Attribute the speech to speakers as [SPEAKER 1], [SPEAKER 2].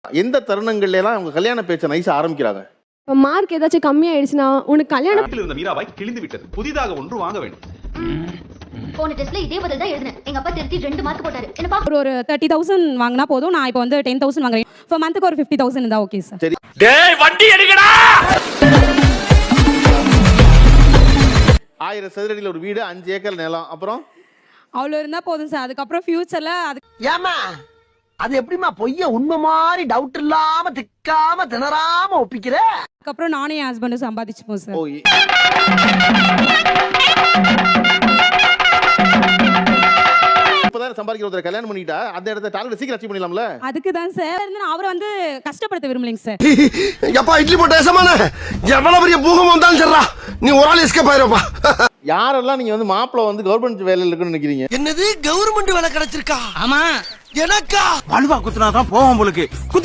[SPEAKER 1] எந்த தருணங்கள்ல எல்லாம் அவங்க கல்யாண பேச்சை நைஸா ஆரம்பிக்கிறாங்க?
[SPEAKER 2] இப்போ மார்க் ஏதாச்சும் கம்மியாயிடுச்சுன்னா உனக்கு கல்யாணம்
[SPEAKER 3] இருந்த மீராபாய் கிழிந்து விட்டது. புதிதாக ஒன்று வாங்க வேண்டும்.
[SPEAKER 4] போன டெஸ்ட்ல இதே பதில் தான் எழுதினேன். எங்க அப்பா திருத்தி 2 மார்க் போட்டாரு. என்னப்பா
[SPEAKER 5] ஒரு 30,000 வாங்கினா போதும். நான் இப்போ வந்து 10,000 வாங்குறேன். ஃபார் மந்த்துக்கு ஒரு 50,000 இருந்தா ஓகே சார்.
[SPEAKER 1] சரி,
[SPEAKER 6] டேய் வண்டி எடுங்கடா.
[SPEAKER 1] 1000 சதுரடியில் ஒரு வீடு, 5 ஏக்கர் நிலம், அப்புறம்
[SPEAKER 5] அவ்வளோ இருந்தா போதும் சார். அதுக்கப்புறம் ஃபியூச்சர்ல
[SPEAKER 7] ஏமா அது எப்படிமா பொய்ய உண்மை மாதிரி டவுட் இல்லாம திக்காம திணறாம ஒப்பிக்கிற?
[SPEAKER 5] அதுக்கப்புறம் நானே என் ஹஸ்பண்டும் சம்பாதிச்சுப்போம் சார்.
[SPEAKER 1] ஓ, இப்பதான் சம்பாதிக்கிற ஒருத்தர் கல்யாணம் பண்ணிட்டா அந்த இடத்த டார்கெட் சீக்கிரம் அச்சீவ் பண்ணிடலாம்ல?
[SPEAKER 5] அதுக்கு தான் சார் அவரை வந்து கஷ்டப்படுத்த விரும்பலைங்க சார்.
[SPEAKER 7] எப்பா இட்லி போட்ட ஏசமான எவ்வளவு பெரிய பூகம் வந்தாலும் சரிடா, நீ ஒரு ஆள் எஸ்கேப் ஆயிரப்பா.
[SPEAKER 1] யாரெல்லாம் நீங்க வந்து மாப்பிள்ள வந்து கவர்மெண்ட் வேலையில இருக்குன்னு நினைக்கிறீங்க?
[SPEAKER 7] என்னது கவர்மெண்ட் வேலை கிடைச்சிருக்கா?
[SPEAKER 6] ஆமா
[SPEAKER 7] எனக்கா?
[SPEAKER 6] வலுவா குத்துனாதான் போவோம் உங்களுக்கு. குத்தி